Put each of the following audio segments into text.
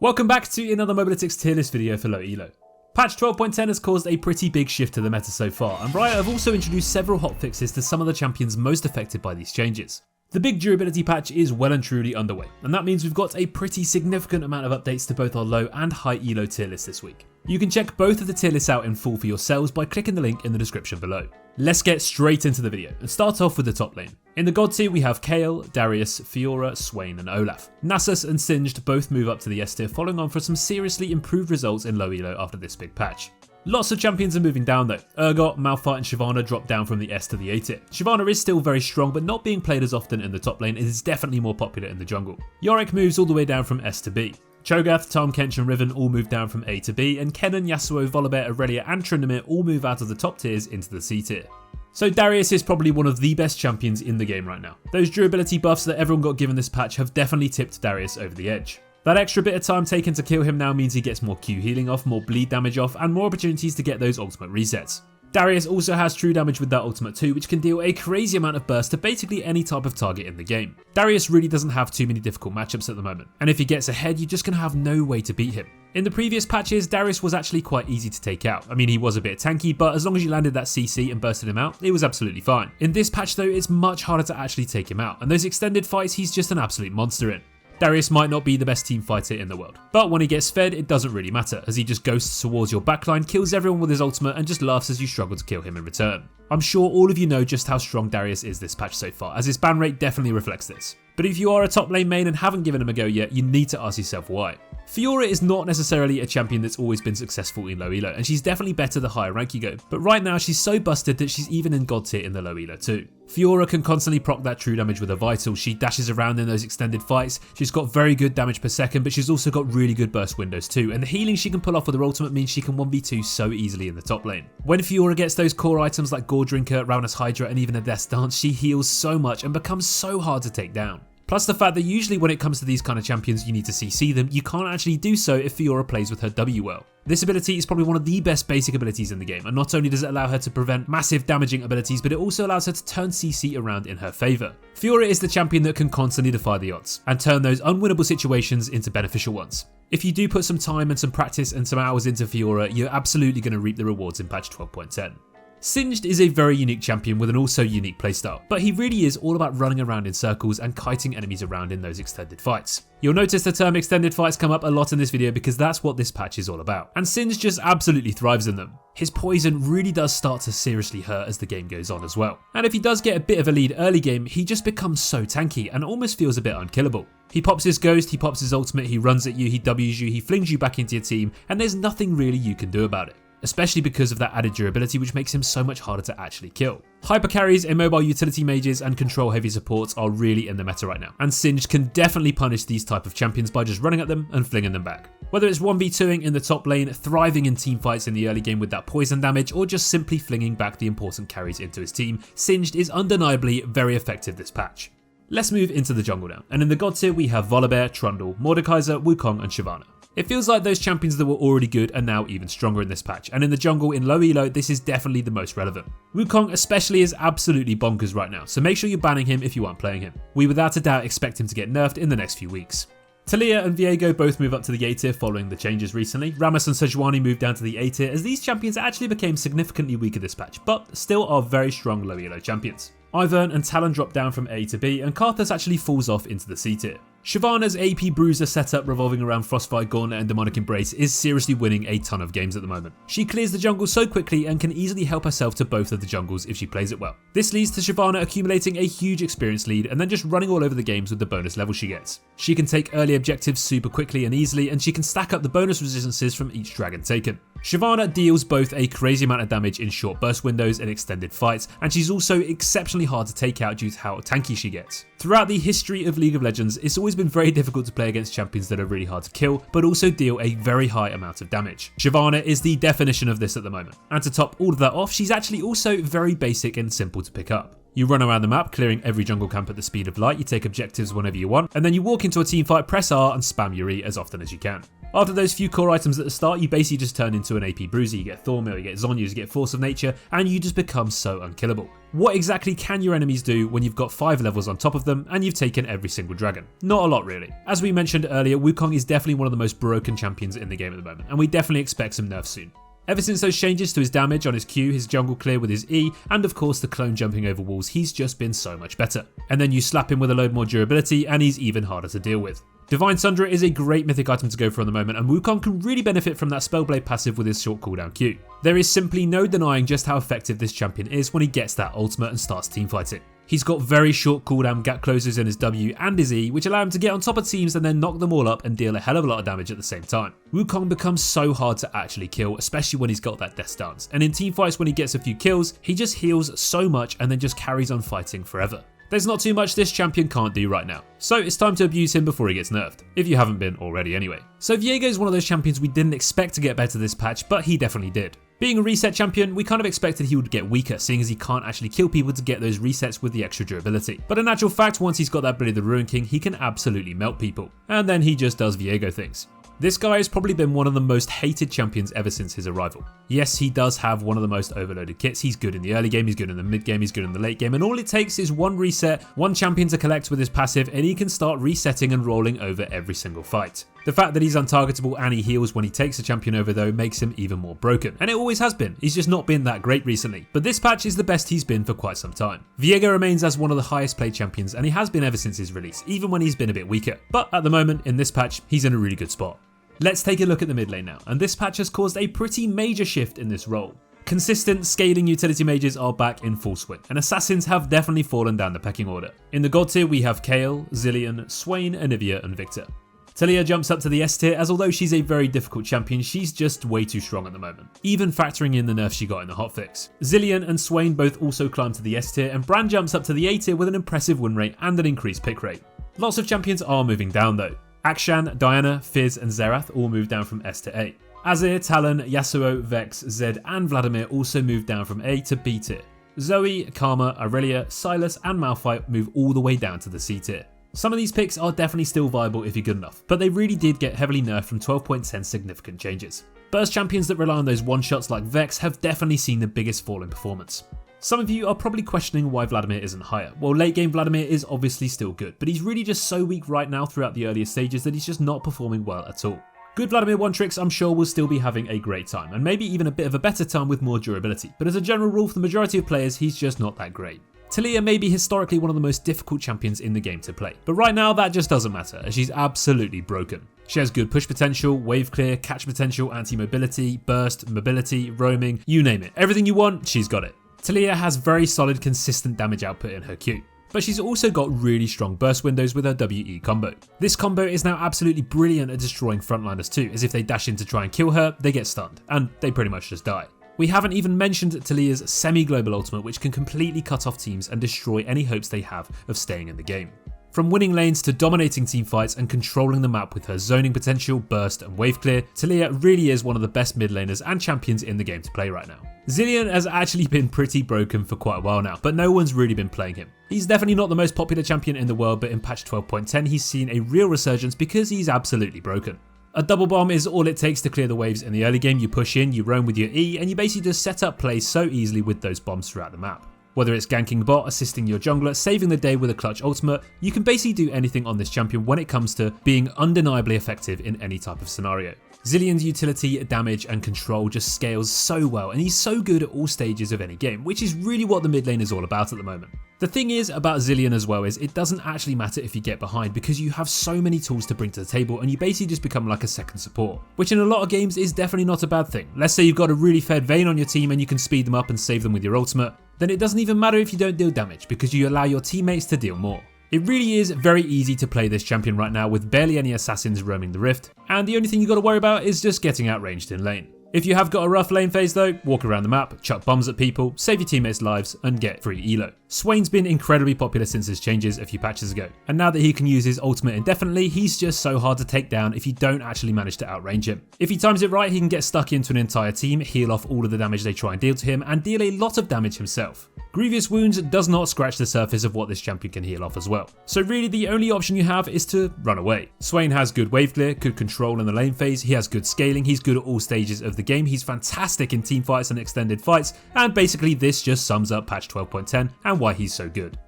Welcome back to another Mobalytics tier list video for low elo. Patch 12.10 has caused a pretty big shift to the meta so far, and Riot have also introduced several hotfixes to some of the champions most affected by these changes. The big durability patch is well and truly underway, and that means we've got a pretty significant amount of updates to both our low and high elo tier lists this week. You can check both of the tier lists out in full for yourselves by clicking the link in the description below. Let's get straight into the video and start off with the top lane. In the god tier we have Kayle, Darius, Fiora, Swain and Olaf. Nasus and Singed both move up to the S tier following on from some seriously improved results in low elo after this big patch. Lots of champions are moving down though. Urgot, Malphite and Shyvana drop down from the S to the A tier. Shyvana is still very strong but not being played as often in the top lane. It is definitely more popular in the jungle. Yorick moves all the way down from S to B. Cho'Gath, Tahm Kench and Riven all move down from A to B, and Kennen, Yasuo, Volibear, Aurelia and Tryndamere all move out of the top tiers into the C tier. So Darius is probably one of the best champions in the game right now. Those durability buffs that everyone got given this patch have definitely tipped Darius over the edge. That extra bit of time taken to kill him now means he gets more Q healing off, more bleed damage off, and more opportunities to get those ultimate resets. Darius also has true damage with that ultimate too, which can deal a crazy amount of burst to basically any type of target in the game. Darius really doesn't have too many difficult matchups at the moment, and if he gets ahead you're just going to have no way to beat him. In the previous patches, Darius was actually quite easy to take out. I mean, he was a bit tanky, but as long as you landed that CC and bursted him out, it was absolutely fine. In this patch though, it's much harder to actually take him out, and those extended fights he's just an absolute monster in. Darius might not be the best team fighter in the world, but when he gets fed it doesn't really matter, as he just ghosts towards your backline, kills everyone with his ultimate and just laughs as you struggle to kill him in return. I'm sure all of you know just how strong Darius is this patch so far, as his ban rate definitely reflects this. But if you are a top lane main and haven't given him a go yet, you need to ask yourself why. Fiora is not necessarily a champion that's always been successful in low elo, and she's definitely better the higher rank you go, but right now she's so busted that she's even in god tier in the low elo too. Fiora can constantly proc that true damage with her vital, she dashes around in those extended fights, she's got very good damage per second, but she's also got really good burst windows too, and the healing she can pull off with her ultimate means she can 1v2 so easily in the top lane. When Fiora gets those core items like Gore Drinker, Ravenous Hydra and even a Death Dance, she heals so much and becomes so hard to take down. Plus the fact that usually when it comes to these kind of champions you need to CC them, you can't actually do so if Fiora plays with her W well. This ability is probably one of the best basic abilities in the game, and not only does it allow her to prevent massive damaging abilities, but it also allows her to turn CC around in her favour. Fiora is the champion that can constantly defy the odds, and turn those unwinnable situations into beneficial ones. If you do put some time and some practice and some hours into Fiora, you're absolutely going to reap the rewards in patch 12.10. Singed is a very unique champion with an also unique playstyle, but he really is all about running around in circles and kiting enemies around in those extended fights. You'll notice the term extended fights come up a lot in this video because that's what this patch is all about, and Singed just absolutely thrives in them. His poison really does start to seriously hurt as the game goes on as well, and if he does get a bit of a lead early game, he just becomes so tanky and almost feels a bit unkillable. He pops his ghost, he pops his ultimate, he runs at you, he W's you, he flings you back into your team, and there's nothing really you can do about it. Especially because of that added durability which makes him so much harder to actually kill. Hyper carries, immobile utility mages and control heavy supports are really in the meta right now, and Singed can definitely punish these type of champions by just running at them and flinging them back. Whether it's 1v2ing in the top lane, thriving in team fights in the early game with that poison damage, or just simply flinging back the important carries into his team, Singed is undeniably very effective this patch. Let's move into the jungle now, and in the god tier we have Volibear, Trundle, Mordekaiser, Wukong and Shyvana. It feels like those champions that were already good are now even stronger in this patch, and in the jungle in low elo this is definitely the most relevant. Wukong especially is absolutely bonkers right now, so make sure you're banning him if you aren't playing him. We without a doubt expect him to get nerfed in the next few weeks. Taliyah and Viego both move up to the A tier following the changes recently. Rammus and Sejuani moved down to the A tier as these champions actually became significantly weaker this patch, but still are very strong low elo champions. Ivern and Talon drop down from A to B, and Karthus actually falls off into the C tier. Shyvana's AP Bruiser setup revolving around Frostbite, Gauntlet and Demonic Embrace is seriously winning a ton of games at the moment. She clears the jungle so quickly and can easily help herself to both of the jungles if she plays it well. This leads to Shyvana accumulating a huge experience lead and then just running all over the games with the bonus level she gets. She can take early objectives super quickly and easily, and she can stack up the bonus resistances from each dragon taken. Shyvana deals both a crazy amount of damage in short burst windows and extended fights, and she's also exceptionally hard to take out due to how tanky she gets. Throughout the history of League of Legends, it's always been very difficult to play against champions that are really hard to kill, but also deal a very high amount of damage. Shyvana is the definition of this at the moment, and to top all of that off, she's actually also very basic and simple to pick up. You run around the map, clearing every jungle camp at the speed of light, you take objectives whenever you want, and then you walk into a teamfight, press R and spam your E as often as you can. After those few core items at the start, you basically just turn into an AP bruiser. You get Thornmail, you get Zhonya's, you get Force of Nature, and you just become so unkillable. What exactly can your enemies do when you've got 5 levels on top of them and you've taken every single dragon? Not a lot really. As we mentioned earlier, Wukong is definitely one of the most broken champions in the game at the moment, and we definitely expect some nerfs soon. Ever since those changes to his damage on his Q, his jungle clear with his E, and of course the clone jumping over walls, he's just been so much better. And then you slap him with a load more durability and he's even harder to deal with. Divine Sundra is a great mythic item to go for on the moment, and Wukong can really benefit from that Spellblade passive with his short cooldown Q. There is simply no denying just how effective this champion is when he gets that ultimate and starts teamfighting. He's got very short cooldown gap closers in his W and his E, which allow him to get on top of teams and then knock them all up and deal a hell of a lot of damage at the same time. Wukong becomes so hard to actually kill, especially when he's got that death stance, and in teamfights when he gets a few kills, he just heals so much and then just carries on fighting forever. There's not too much this champion can't do right now, so it's time to abuse him before he gets nerfed, if you haven't been already anyway. So Viego is one of those champions we didn't expect to get better this patch, but he definitely did. Being a reset champion, we kind of expected he would get weaker, seeing as he can't actually kill people to get those resets with the extra durability. But in actual fact, once he's got that ability of the Ruin King, he can absolutely melt people. And then he just does Viego things. This guy has probably been one of the most hated champions ever since his arrival. Yes, he does have one of the most overloaded kits. He's good in the early game, he's good in the mid game, he's good in the late game, and all it takes is one reset, one champion to collect with his passive, and he can start resetting and rolling over every single fight. The fact that he's untargetable and he heals when he takes a champion over though makes him even more broken, and it always has been. He's just not been that great recently, but this patch is the best he's been for quite some time. Viego remains as one of the highest played champions, and he has been ever since his release, even when he's been a bit weaker. But at the moment, in this patch, he's in a really good spot. Let's take a look at the mid lane now, and this patch has caused a pretty major shift in this role. Consistent scaling utility mages are back in full swing, and assassins have definitely fallen down the pecking order. In the god tier we have Kayle, Zilean, Swain, Anivia and Victor. Taliyah jumps up to the S tier, as although she's a very difficult champion, she's just way too strong at the moment, even factoring in the nerfs she got in the hotfix. Zilean and Swain both also climb to the S tier, and Brand jumps up to the A tier with an impressive win rate and an increased pick rate. Lots of champions are moving down though. Akshan, Diana, Fizz and Xerath all moved down from S to A. Azir, Talon, Yasuo, Vex, Zed and Vladimir also moved down from A to B tier. Zoe, Karma, Aurelia, Sylas and Malphite move all the way down to the C tier. Some of these picks are definitely still viable if you're good enough, but they really did get heavily nerfed from 12.10 significant changes. Burst champions that rely on those one-shots like Vex have definitely seen the biggest fall in performance. Some of you are probably questioning why Vladimir isn't higher. Well, late game Vladimir is obviously still good, but he's really just so weak right now throughout the earlier stages that he's just not performing well at all. Good Vladimir one-tricks I'm sure will still be having a great time, and maybe even a bit of a better time with more durability, but as a general rule for the majority of players he's just not that great. Taliyah may be historically one of the most difficult champions in the game to play, but right now that just doesn't matter as she's absolutely broken. She has good push potential, wave clear, catch potential, anti-mobility, burst, mobility, roaming, you name it. Everything you want, she's got it. Taliyah has very solid consistent damage output in her Q, but she's also got really strong burst windows with her WE combo. This combo is now absolutely brilliant at destroying frontliners too, as if they dash in to try and kill her, they get stunned, and they pretty much just die. We haven't even mentioned Taliyah's semi-global ultimate, which can completely cut off teams and destroy any hopes they have of staying in the game. From winning lanes to dominating teamfights and controlling the map with her zoning potential, burst and wave clear, Taliyah really is one of the best mid laners and champions in the game to play right now. Zilean has actually been pretty broken for quite a while now, but no one's really been playing him. He's definitely not the most popular champion in the world, but in patch 12.10 he's seen a real resurgence because he's absolutely broken. A double bomb is all it takes to clear the waves in the early game. You push in, you roam with your E, and you basically just set up plays so easily with those bombs throughout the map. Whether it's ganking bot, assisting your jungler, saving the day with a clutch ultimate, you can basically do anything on this champion when it comes to being undeniably effective in any type of scenario. Zilean's utility, damage and control just scales so well, and he's so good at all stages of any game, which is really what the mid lane is all about at the moment. The thing is about Zilean as well is it doesn't actually matter if you get behind because you have so many tools to bring to the table and you basically just become like a second support, which in a lot of games is definitely not a bad thing. Let's say you've got a really fed Vayne on your team and you can speed them up and save them with your ultimate, then it doesn't even matter if you don't deal damage because you allow your teammates to deal more. It really is very easy to play this champion right now with barely any assassins roaming the rift, and the only thing you got to worry about is just getting outranged in lane. If you have got a rough lane phase though, walk around the map, chuck bombs at people, save your teammates' lives and get free elo. Swain's been incredibly popular since his changes a few patches ago, and now that he can use his ultimate indefinitely, he's just so hard to take down if you don't actually manage to outrange him. If he times it right, he can get stuck into an entire team, heal off all of the damage they try and deal to him, and deal a lot of damage himself. Grievous Wounds does not scratch the surface of what this champion can heal off as well. So really the only option you have is to run away. Swain has good wave clear, good control in the lane phase, he has good scaling, he's good at all stages of the game, he's fantastic in team fights and extended fights, and basically this just sums up patch 12.10 and why he's so good.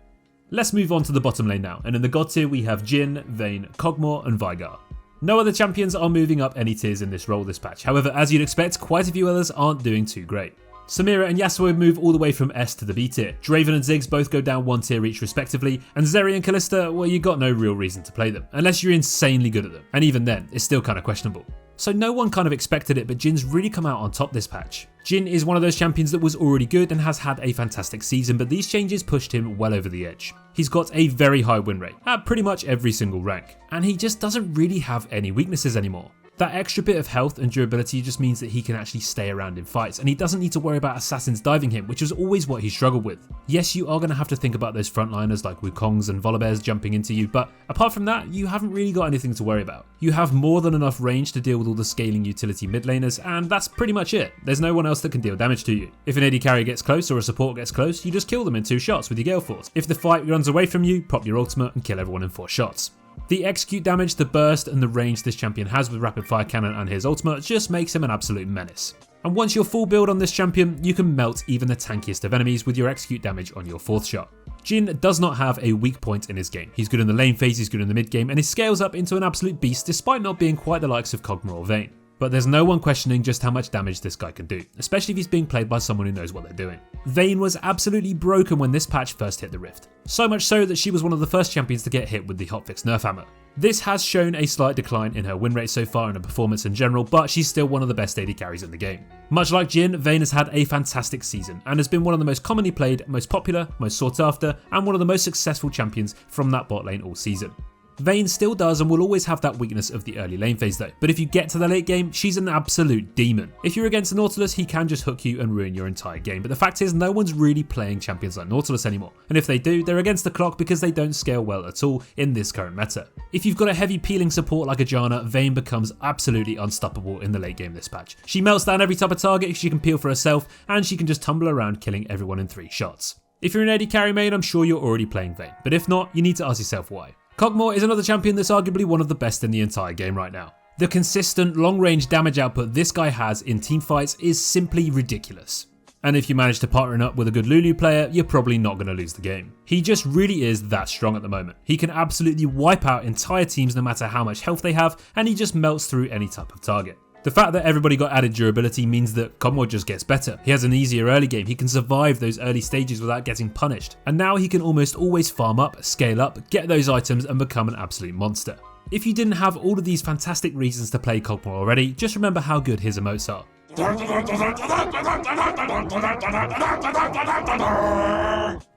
Let's move on to the bottom lane now, and in the god tier we have Jhin, Vayne, Kog'Maw and Viego. No other champions are moving up any tiers in this role this patch, however as you'd expect quite a few others aren't doing too great. Samira and Yasuo move all the way from S to the B tier, Draven and Ziggs both go down 1 tier each respectively, and Zeri and Kalista, well you got no real reason to play them, unless you're insanely good at them, and even then, it's still kinda questionable. So no one kind of expected it, but Jhin's really come out on top this patch. Jhin is one of those champions that was already good and has had a fantastic season, but these changes pushed him well over the edge. He's got a very high win rate, at pretty much every single rank, and he just doesn't really have any weaknesses anymore. That extra bit of health and durability just means that he can actually stay around in fights, and he doesn't need to worry about assassins diving him, which was always what he struggled with. Yes, you are going to have to think about those frontliners like Wukongs and Volibears jumping into you, but apart from that, you haven't really got anything to worry about. You have more than enough range to deal with all the scaling utility mid laners, and that's pretty much it. There's no one else that can deal damage to you. If an AD carry gets close or a support gets close, you just kill them in 2 shots with your Gale Force. If the fight runs away from you, pop your ultimate and kill everyone in 4 shots. The execute damage, the burst and the range this champion has with rapid fire cannon and his ultimate just makes him an absolute menace. And once you're full build on this champion, you can melt even the tankiest of enemies with your execute damage on your 4th shot. Jhin does not have a weak point in his game. He's good in the lane phase, he's good in the mid game, and he scales up into an absolute beast despite not being quite the likes of Kog'Maw or Vayne. But there's no one questioning just how much damage this guy can do, especially if he's being played by someone who knows what they're doing. Vayne was absolutely broken when this patch first hit the Rift, so much so that she was one of the first champions to get hit with the hotfix nerf hammer. This has shown a slight decline in her win rate so far and her performance in general, but she's still one of the best AD carries in the game. Much like Jhin, Vayne has had a fantastic season and has been one of the most commonly played, most popular, most sought after, and one of the most successful champions from that bot lane all season. Vayne still does and will always have that weakness of the early lane phase though, but if you get to the late game, she's an absolute demon. If you're against Nautilus, he can just hook you and ruin your entire game, but the fact is no one's really playing champions like Nautilus anymore, and if they do, they're against the clock because they don't scale well at all in this current meta. If you've got a heavy peeling support like a Janna, Vayne becomes absolutely unstoppable in the late game this patch. She melts down every type of target, she can peel for herself, and she can just tumble around killing everyone in 3 shots. If you're an AD carry main, I'm sure you're already playing Vayne, but if not, you need to ask yourself why. Kog'Maw is another champion that's arguably one of the best in the entire game right now. The consistent long-range damage output this guy has in teamfights is simply ridiculous. And if you manage to partner up with a good Lulu player, you're probably not going to lose the game. He just really is that strong at the moment. He can absolutely wipe out entire teams no matter how much health they have, and he just melts through any type of target. The fact that everybody got added durability means that Kog'Maw just gets better. He has an easier early game, he can survive those early stages without getting punished. And now he can almost always farm up, scale up, get those items and become an absolute monster. If you didn't have all of these fantastic reasons to play Kog'Maw already, just remember how good his emotes are.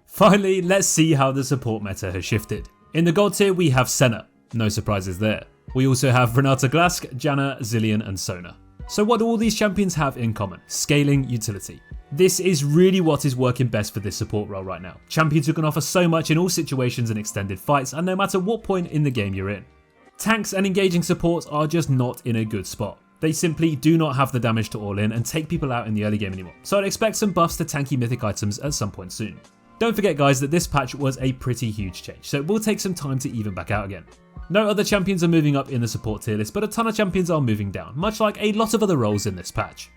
Finally, let's see how the support meta has shifted. In the god tier we have Senna, no surprises there. We also have Renata Glasc, Janna, Zilean and Senna. So what do all these champions have in common? Scaling utility. This is really what is working best for this support role right now. Champions who can offer so much in all situations and extended fights and no matter what point in the game you're in. Tanks and engaging supports are just not in a good spot. They simply do not have the damage to all in and take people out in the early game anymore. So I'd expect some buffs to tanky mythic items at some point soon. Don't forget guys that this patch was a pretty huge change, so it will take some time to even back out again. No other champions are moving up in the support tier list, but a ton of champions are moving down, much like a lot of other roles in this patch.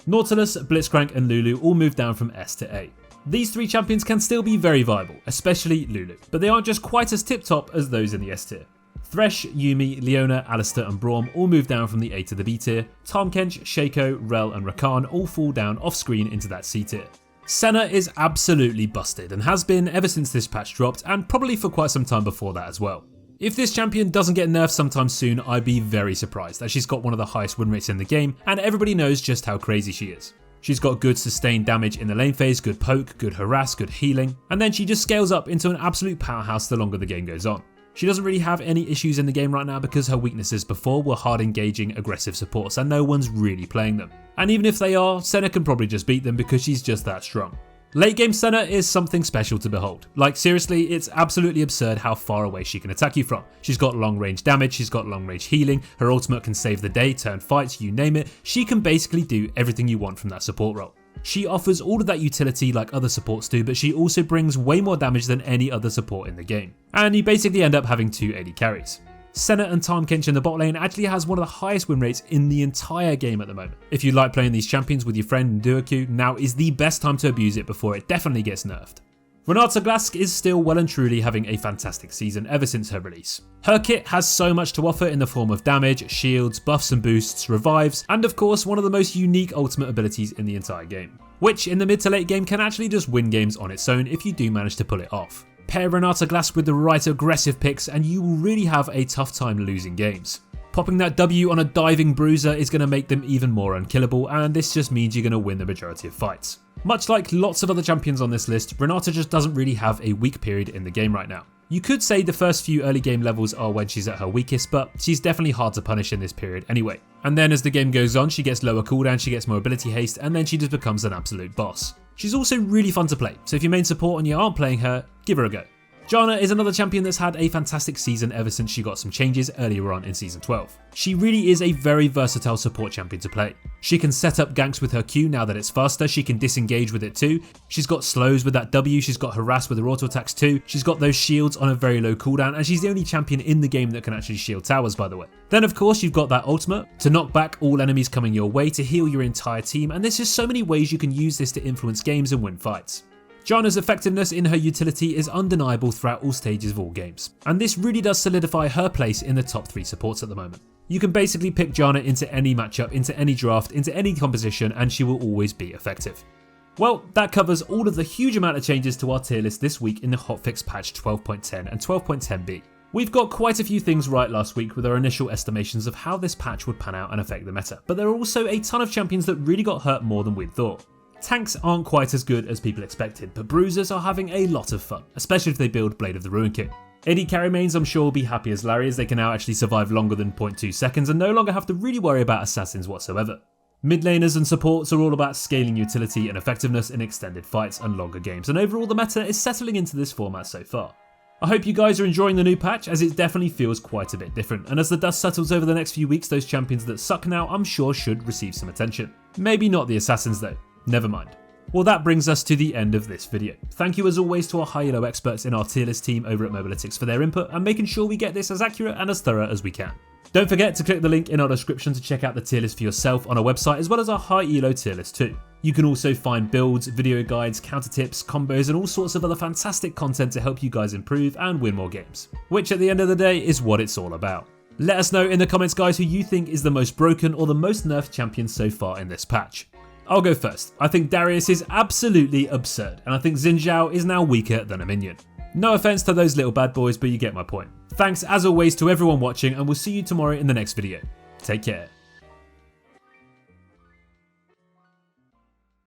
Nautilus, Blitzcrank and Lulu all moved down from S to A. These 3 champions can still be very viable, especially Lulu, but they aren't just quite as tip top as those in the S tier. Thresh, Yuumi, Leona, Alistair and Braum all move down from the A to the B tier. Tahm Kench, Shaco, Rel and Rakan all fall down off screen into that C tier. Senna is absolutely busted and has been ever since this patch dropped and probably for quite some time before that as well. If this champion doesn't get nerfed sometime soon, I'd be very surprised as she's got one of the highest win rates in the game and everybody knows just how crazy she is. She's got good sustained damage in the lane phase, good poke, good harass, good healing, and then she just scales up into an absolute powerhouse the longer the game goes on. She doesn't really have any issues in the game right now because her weaknesses before were hard engaging aggressive supports and no one's really playing them. And even if they are, Senna can probably just beat them because she's just that strong. Late game Senna is something special to behold. Like seriously, it's absolutely absurd how far away she can attack you from. She's got long range damage, she's got long range healing, her ultimate can save the day, turn fights, you name it. She can basically do everything you want from that support role. She offers all of that utility like other supports do, but she also brings way more damage than any other support in the game. And you basically end up having 2 AD carries. Senna and Tahm Kench in the bot lane actually has one of the highest win rates in the entire game at the moment. If you like playing these champions with your friend in duo queue, now is the best time to abuse it before it definitely gets nerfed. Renata Glasc is still well and truly having a fantastic season ever since her release. Her kit has so much to offer in the form of damage, shields, buffs and boosts, revives, and of course one of the most unique ultimate abilities in the entire game, which in the mid to late game can actually just win games on its own if you do manage to pull it off. Pair Renata Glasc with the right aggressive picks and you will really have a tough time losing games. Popping that W on a diving bruiser is going to make them even more unkillable, and this just means you're going to win the majority of fights. Much like lots of other champions on this list, Renata just doesn't really have a weak period in the game right now. You could say the first few early game levels are when she's at her weakest, but she's definitely hard to punish in this period anyway. And then as the game goes on, she gets lower cooldown, she gets more ability haste, and then she just becomes an absolute boss. She's also really fun to play, so if you're main support and you aren't playing her, give her a go. Janna is another champion that's had a fantastic season ever since she got some changes earlier on in Season 12. She really is a very versatile support champion to play. She can set up ganks with her Q now that it's faster, she can disengage with it too, she's got slows with that W, she's got harass with her auto attacks too, she's got those shields on a very low cooldown, and she's the only champion in the game that can actually shield towers, by the way. Then of course you've got that ultimate to knock back all enemies coming your way, to heal your entire team, and there's just so many ways you can use this to influence games and win fights. Janna's effectiveness in her utility is undeniable throughout all stages of all games, and this really does solidify her place in the top 3 supports at the moment. You can basically pick Janna into any matchup, into any draft, into any composition, and she will always be effective. Well, that covers all of the huge amount of changes to our tier list this week in the hotfix patch 12.10 and 12.10b. We've got quite a few things right last week with our initial estimations of how this patch would pan out and affect the meta, but there are also a ton of champions that really got hurt more than we'd thought. Tanks aren't quite as good as people expected, but bruisers are having a lot of fun, especially if they build Blade of the Ruin King. AD carry mains I'm sure will be happy as Larry, as they can now actually survive longer than 0.2 seconds and no longer have to really worry about assassins whatsoever. Mid laners and supports are all about scaling utility and effectiveness in extended fights and longer games, and overall the meta is settling into this format so far. I hope you guys are enjoying the new patch, as it definitely feels quite a bit different, and as the dust settles over the next few weeks, those champions that suck now I'm sure should receive some attention. Maybe not the assassins though. Never mind. Well, that brings us to the end of this video. Thank you as always to our High-ELO experts in our tier list team over at Mobalytics for their input and making sure we get this as accurate and as thorough as we can. Don't forget to click the link in our description to check out the tier list for yourself on our website, as well as our High-ELO tier list too. You can also find builds, video guides, counter tips, combos and all sorts of other fantastic content to help you guys improve and win more games, which at the end of the day is what it's all about. Let us know in the comments guys who you think is the most broken or the most nerfed champion so far in this patch. I'll go first. I think Darius is absolutely absurd, and I think Xin Zhao is now weaker than a minion. No offense to those little bad boys, but you get my point. Thanks as always to everyone watching, and we'll see you tomorrow in the next video. Take care.